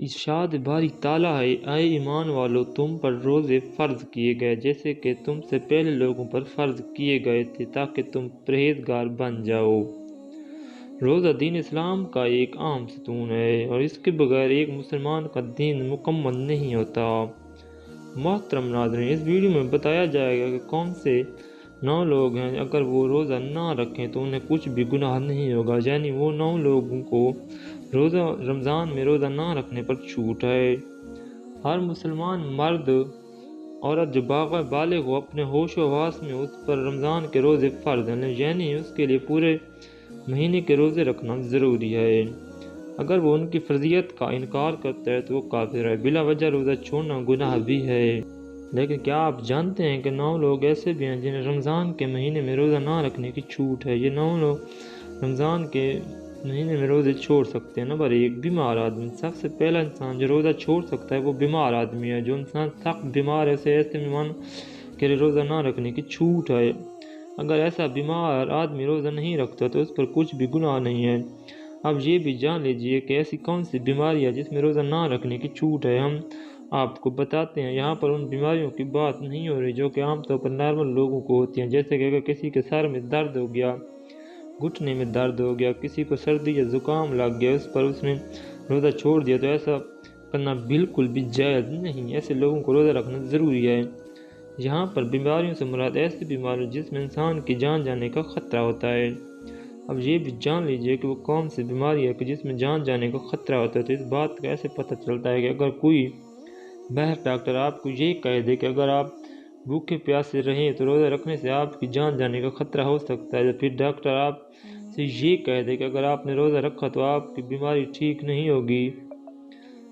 ارشاد باری تعالیٰ ہے، اے ایمان والو تم پر روزے فرض کیے گئے جیسے کہ تم سے پہلے لوگوں پر فرض کیے گئے تھے تاکہ تم پرہیزگار بن جاؤ۔ روزہ دین اسلام کا ایک عام ستون ہے اور اس کے بغیر ایک مسلمان کا دین مکمل نہیں ہوتا۔ محترم ناظرین، اس ویڈیو میں بتایا جائے گا کہ کون سے 9 لوگ ہیں اگر وہ روزہ نہ رکھیں تو انہیں کچھ بھی گناہ نہیں ہوگا، یعنی وہ 9 لوگوں کو رمضان میں روزہ نہ رکھنے پر چھوٹ ہے۔ ہر مسلمان مرد عورت جو بالغ ہو اپنے ہوش و حواس میں اس پر رمضان کے روزے فرض ہیں، یعنی اس کے لیے پورے مہینے کے روزے رکھنا ضروری ہے۔ اگر وہ ان کی فرضیت کا انکار کرتا ہے تو وہ کافر ہے۔ بلا وجہ روزہ چھوڑنا گناہ بھی ہے۔ لیکن کیا آپ جانتے ہیں کہ 9 لوگ ایسے بھی ہیں جنہیں رمضان کے مہینے میں روزہ نہ رکھنے کی چھوٹ ہے؟ یہ 9 لوگ رمضان کے مہینے میں روزے چھوڑ سکتے ہیں۔ نمبر 1، بیمار آدمی۔ سب سے پہلا انسان جو روزہ چھوڑ سکتا ہے وہ بیمار آدمی ہے۔ جو انسان سخت بیمار ہے اسے ایسے مہمان کے لیے روزہ نہ رکھنے کی چھوٹ ہے۔ اگر ایسا بیمار آدمی روزہ نہیں رکھتا تو اس پر کچھ بھی گناہ نہیں ہے۔ اب یہ بھی جان لیجئے کہ ایسی کون سی بیماری ہے جس میں روزہ نہ رکھنے کی چھوٹ ہے۔ ہم آپ کو بتاتے ہیں۔ یہاں پر ان بیماریوں کی بات نہیں ہو رہی جو کہ عام طور پر نارمل لوگوں کو ہوتی ہیں، جیسے کہ اگر کسی کے سر میں درد ہو گیا، گھٹنے میں درد ہو گیا، کسی کو سردی یا زکام لگ گیا، اس پر اس نے روزہ چھوڑ دیا، تو ایسا کرنا بالکل بھی جائز نہیں۔ ایسے لوگوں کو روزہ رکھنا ضروری ہے۔ یہاں پر بیماریوں سے مراد ایسی بیماری جس میں انسان کی جان جانے کا خطرہ ہوتا ہے۔ اب یہ بھی جان لیجئے کہ وہ کون سی بیماری ہے کہ جس میں جان جانے کا خطرہ ہوتا ہے۔ تو اس بات کا ایسے پتہ چلتا ہے کہ اگر کوئی بہر ڈاکٹر آپ کو یہ کہہ دے کہ اگر آپ بھوکے پیاسے رہیں تو روزہ رکھنے سے آپ کی جان جانے کا خطرہ ہو سکتا ہے، پھر ڈاکٹر آپ سے یہ کہہ دے کہ اگر آپ نے روزہ رکھا تو آپ کی بیماری ٹھیک نہیں ہوگی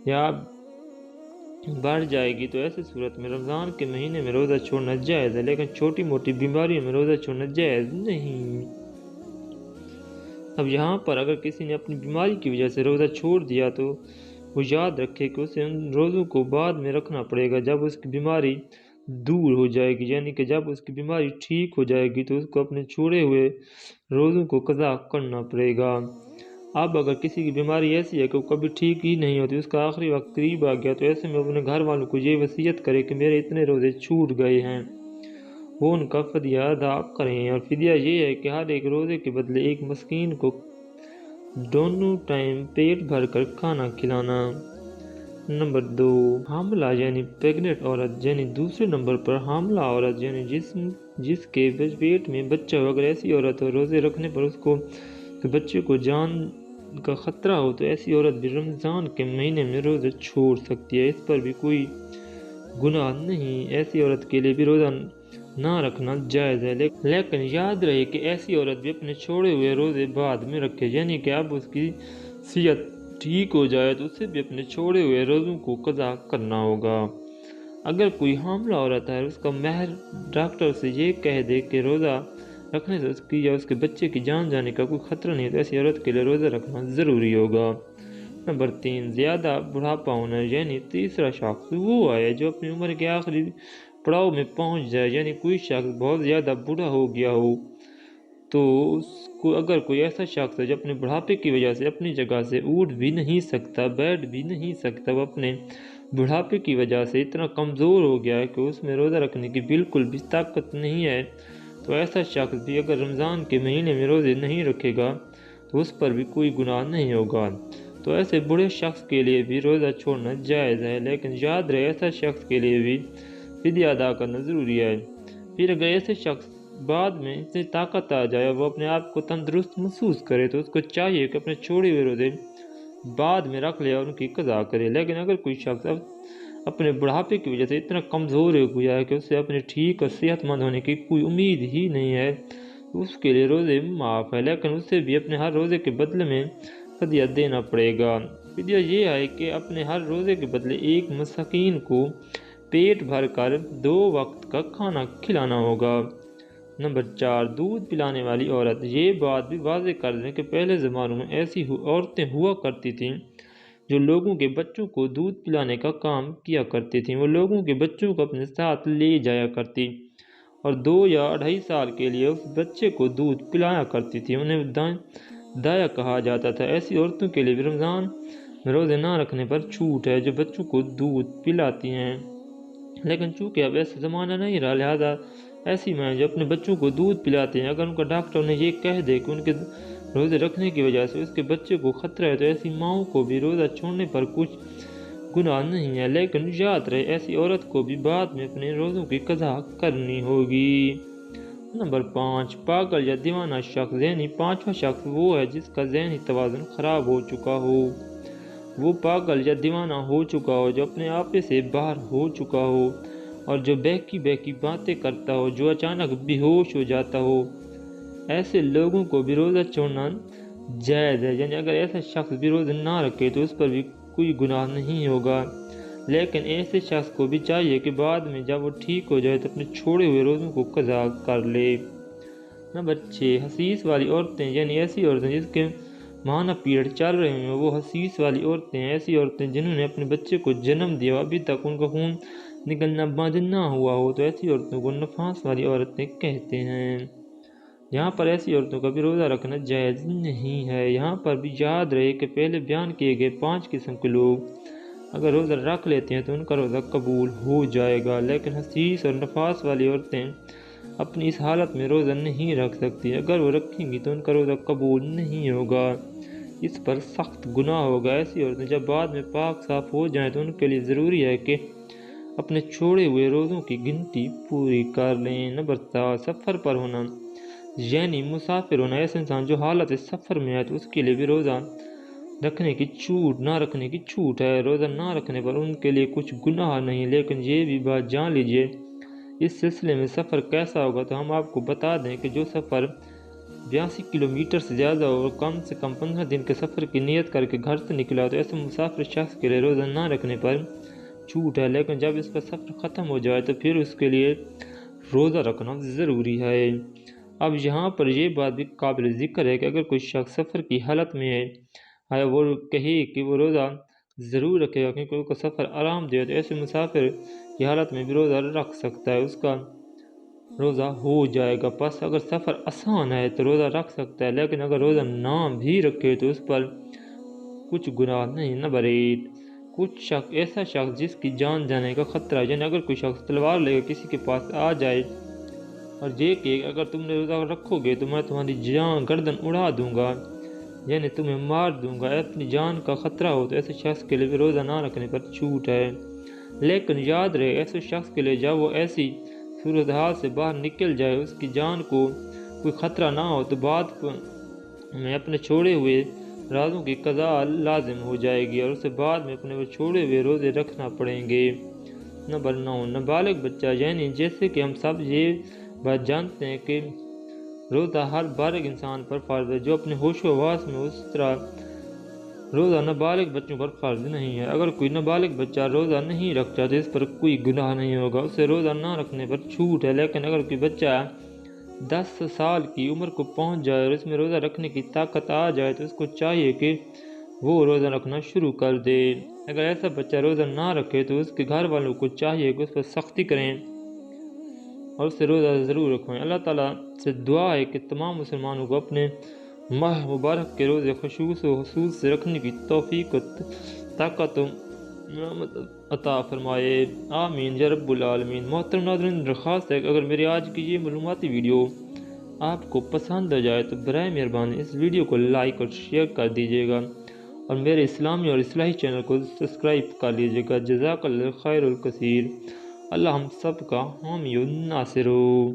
یا بڑھ جائے گی، تو ایسی صورت میں رمضان کے مہینے میں روزہ چھوڑنا جائز ہے، لیکن چھوٹی موٹی بیماریوں میں روزہ چھوڑنا جائز نہیں۔ اب یہاں پر اگر کسی نے اپنی بیماری کی وجہ سے روزہ چھوڑ دیا تو وہ یاد رکھے کہ اسے ان روزوں کو بعد میں رکھنا پڑے گا جب اس کی بیماری دور ہو جائے گی، یعنی کہ جب اس کی بیماری ٹھیک ہو جائے گی تو اس کو اپنے چھوڑے ہوئے روزوں کو قضا کرنا پڑے گا۔ اب اگر کسی کی بیماری ایسی ہے کہ وہ کبھی ٹھیک ہی نہیں ہوتی، اس کا آخری وقت قریب آ گیا، تو ایسے میں اپنے گھر والوں کو یہ وصیت کرے کہ میرے اتنے روزے چھوٹ گئے ہیں، وہ ان کا فدیہ ادا کریں۔ اور فدیہ یہ ہے کہ ہر ایک روزے کے بدلے ایک مسکین کو دونوں ٹائم پیٹ بھر کر کھانا کھلانا۔ نمبر 2، حاملہ یعنی پیگنٹ عورت، یعنی دوسرے نمبر پر حاملہ عورت یعنی جس کے پیٹ میں بچہ ہو۔ اگر ایسی عورت ہو روزے رکھنے پر اس کو بچے کو جان کا خطرہ ہو تو ایسی عورت بھی رمضان کے مہینے میں روزہ چھوڑ سکتی ہے، اس پر بھی کوئی گناہ نہیں۔ ایسی عورت کے لیے بھی روزہ نہ رکھنا جائز ہے، لیکن یاد رہے کہ ایسی عورت بھی اپنے چھوڑے ہوئے روزے بعد میں رکھے، یعنی کہ اب اس کی صحت ٹھیک ہو جائے تو اسے بھی اپنے چھوڑے ہوئے روزوں کو قضا کرنا ہوگا۔ اگر کوئی حاملہ عورت ہے اور اس کا ماہر ڈاکٹر سے یہ کہہ دے کہ روزہ رکھنے سے اس کی یا اس کے بچے کی جان جانے کا کوئی خطرہ نہیں، تو ایسی عورت کے لیے روزہ رکھنا ضروری ہوگا۔ نمبر 3، زیادہ بڑھاپا ہونا، یعنی تیسرا شخص وہ ہے جو اپنی عمر کے آخری پڑاؤ میں پہنچ جائے، یعنی کوئی شخص بہت زیادہ بوڑھا ہو گیا ہو تو اس کو اگر کوئی ایسا شخص ہے جو اپنے بڑھاپے کی وجہ سے اپنی جگہ سے اٹھ بھی نہیں سکتا، بیٹھ بھی نہیں سکتا، وہ اپنے بڑھاپے کی وجہ سے اتنا کمزور ہو گیا ہے کہ اس میں روزہ رکھنے کی بالکل بھی طاقت نہیں ہے، تو ایسا شخص بھی اگر رمضان کے مہینے میں روزے نہیں رکھے گا تو اس پر بھی کوئی گناہ نہیں ہوگا۔ تو ایسے بوڑھے شخص کے لیے بھی روزہ چھوڑنا جائز ہے، لیکن یاد رہے ایسا شخص کے لیے بھی فدیہ ادا کرنا ضروری ہے۔ پھر اگر ایسے شخص بعد میں سے طاقت آ جائے اور وہ اپنے آپ کو تندرست محسوس کرے تو اس کو چاہیے کہ اپنے چھوڑے ہوئے روزے بعد میں رکھ لے اور ان کی قضا کرے۔ لیکن اگر کوئی شخص اپنے بڑھاپے کی وجہ سے اتنا کمزور ہو گیا ہے کہ اسے اپنے ٹھیک اور صحت مند ہونے کی کوئی امید ہی نہیں ہے تو اس کے لیے روزے معاف ہے، لیکن اسے بھی اپنے ہر روزے کے بدلے میں فدیہ دینا پڑے گا۔ فدیہ یہ ہے کہ اپنے ہر روزے کے بدلے ایک مسکین کو پیٹ بھر کر 2 وقت کا کھانا کھلانا ہوگا۔ نمبر 4، دودھ پلانے والی عورت۔ یہ بات بھی واضح کر دیں کہ پہلے زمانوں میں ایسی عورتیں ہوا کرتی تھیں جو لوگوں کے بچوں کو دودھ پلانے کا کام کیا کرتی تھیں۔ وہ لوگوں کے بچوں کو اپنے ساتھ لے جایا کرتی اور 2 یا 2.5 سال کے لیے اس بچے کو دودھ پلایا کرتی تھی، انہیں دایا کہا جاتا تھا۔ ایسی عورتوں کے لیے بھی رمضان روزے نہ رکھنے پر چھوٹ ہے جو بچوں کو دودھ پلاتی ہیں، لیکن چونکہ اب ایسا زمانہ نہیں رہا، لہٰذا ایسی مائیں جو اپنے بچوں کو دودھ پلاتے ہیں، اگر ان کا ڈاکٹر نے یہ کہہ دے کہ ان کے روزے رکھنے کی وجہ سے اس کے بچے کو خطرہ ہے، تو ایسی ماؤں کو بھی روزہ چھوڑنے پر کچھ گناہ نہیں ہے، لیکن یاد رہے ایسی عورت کو بھی بعد میں اپنے روزوں کی قضا کرنی ہوگی۔ نمبر 5، پاگل یا دیوانہ شخص، یعنی پانچواں شخص وہ ہے جس کا ذہنی توازن خراب ہو چکا ہو۔ وہ پاگل یا دیوانہ ہو چکا ہو جو اپنے آپے سے باہر ہو چکا ہو اور جو بہکی بہکی باتیں کرتا ہو، جو اچانک بے ہوش ہو جاتا ہو۔ ایسے لوگوں کو بھی روزہ چھوڑنا جائز ہے، یعنی اگر ایسا شخص بھی روزہ نہ رکھے تو اس پر بھی کوئی گناہ نہیں ہوگا، لیکن ایسے شخص کو بھی چاہیے کہ بعد میں جب وہ ٹھیک ہو جائے تو اپنے چھوڑے ہوئے روزوں کو قضا کر لے۔ نمبر 6، حسیس والی عورتیں، یعنی ایسی عورتیں جس کے ماہانہ پیریڈ چل رہے ہیں، وہ حسیس والی عورتیں ہیں۔ ایسی عورتیں جنہوں نے اپنے بچے کو جنم دیا ہو، ابھی تک ان کا خون نکلنا بند نہ ہوا ہو، تو ایسی عورتوں کو نفاس والی عورتیں کہتے ہیں۔ یہاں پر ایسی عورتوں کا بھی روزہ رکھنا جائز نہیں ہے۔ یہاں پر بھی یاد رہے کہ پہلے بیان کیے گئے 5 قسم کے لوگ اگر روزہ رکھ لیتے ہیں تو ان کا روزہ قبول ہو جائے گا، لیکن حسیس اور نفاس والی عورتیں اپنی اس حالت میں روزہ نہیں رکھ سکتی، اگر وہ رکھیں گی تو ان کا روزہ قبول نہیں ہوگا، اس پر سخت گناہ ہوگا۔ ایسی عورتیں جب بعد میں پاک صاف ہو جائیں تو ان کے لیے ضروری ہے کہ اپنے چھوڑے ہوئے روزوں کی گنتی پوری کر لیں۔ نمبر 7، سفر پر ہونا، یعنی مسافر ہونا۔ ایسے انسان جو حالت سفر میں ہے تو اس کے لیے بھی روزہ رکھنے کی چھوٹ نہ رکھنے کی چھوٹ ہے۔ روزہ نہ رکھنے پر ان کے لیے کچھ گناہ نہیں، لیکن یہ بھی بات جان لیجئے اس سلسلے میں سفر کیسا ہوگا تو ہم آپ کو بتا دیں کہ جو سفر 82 کلومیٹر سے زیادہ اور کم سے کم 15 دن کے سفر کی نیت کر کے گھر سے نکلا تو ایسے مسافر شخص کے لیے روزہ نہ رکھنے پر چھوٹ ہے، لیکن جب اس کا سفر ختم ہو جائے تو پھر اس کے لیے روزہ رکھنا ضروری ہے۔ اب یہاں پر یہ بات بھی قابل ذکر ہے کہ اگر کوئی شخص سفر کی حالت میں ہے وہ کہے کہ وہ روزہ ضرور رکھے گا کیونکہ اس کا سفر آرام دہ ہے، تو ایسے مسافر کی حالت میں بھی روزہ رکھ سکتا ہے، اس کا روزہ ہو جائے گا۔ پس اگر سفر آسان ہے تو روزہ رکھ سکتا ہے، لیکن اگر روزہ نہ بھی رکھے تو اس پر کچھ گناہ نہیں۔ نمبر 8، کچھ شخص، ایسا شخص جس کی جان جانے کا خطرہ ہے، یعنی اگر کوئی شخص تلوار لے کر کسی کے پاس آ جائے اور یہ کہ اگر تم نے روزہ رکھو گے تو میں تمہاری جان گردن اڑا دوں گا، یعنی تمہیں مار دوں گا، اپنی جان کا خطرہ ہو تو ایسے شخص کے لیے بھی روزہ نہ رکھنے پر چھوٹ ہے، لیکن یاد رہے ایسے شخص کے لیے جب وہ ایسی صورتحال سے باہر نکل جائے، اس کی جان کو کوئی خطرہ نہ ہو تو بعد میں اپنے چھوڑے ہوئے روزوں کی قضا لازم ہو جائے گی اور اسے بعد میں اپنے چھوڑے ہوئے روزے رکھنا پڑیں گے۔ نمبر 9، نابالغ بچہ، یعنی جیسے کہ ہم سب یہ بات جانتے ہیں کہ روزہ ہر بالغ انسان پر فرض ہے جو اپنے ہوش و حواس میں، اس طرح روزہ نابالغ بچوں پر فرض نہیں ہے۔ اگر کوئی نابالغ بچہ روزہ نہیں رکھتا تو اس پر کوئی گناہ نہیں ہوگا، اسے روزہ نہ رکھنے پر چھوٹ ہے، لیکن اگر کوئی بچہ 10 سال کی عمر کو پہنچ جائے اور اس میں روزہ رکھنے کی طاقت آ جائے تو اس کو چاہیے کہ وہ روزہ رکھنا شروع کر دے۔ اگر ایسا بچہ روزہ نہ رکھے تو اس کے گھر والوں کو چاہیے کہ اس پر سختی کریں اور اسے روزہ ضرور رکھوائیں۔ اللہ تعالیٰ سے دعا ہے کہ تمام مسلمانوں کو اپنے ماہ مبارک کے روزے خصوص و خصوص سے رکھنے کی توفیق و طاقت و نعمت عطا فرمائے، آمین یا رب العالمین۔ محترم ناظرین، درخواست ہے کہ اگر میری آج کی یہ معلوماتی ویڈیو آپ کو پسند آ جائے تو برائے مہربانی اس ویڈیو کو لائک اور شیئر کر دیجیے گا اور میرے اسلامی اور اصلاحی چینل کو سبسکرائب کر لیجیے گا۔ جزاک اللہ خیر الکثیر۔ اللہ ہم سب کا حامی و ناصر ہو۔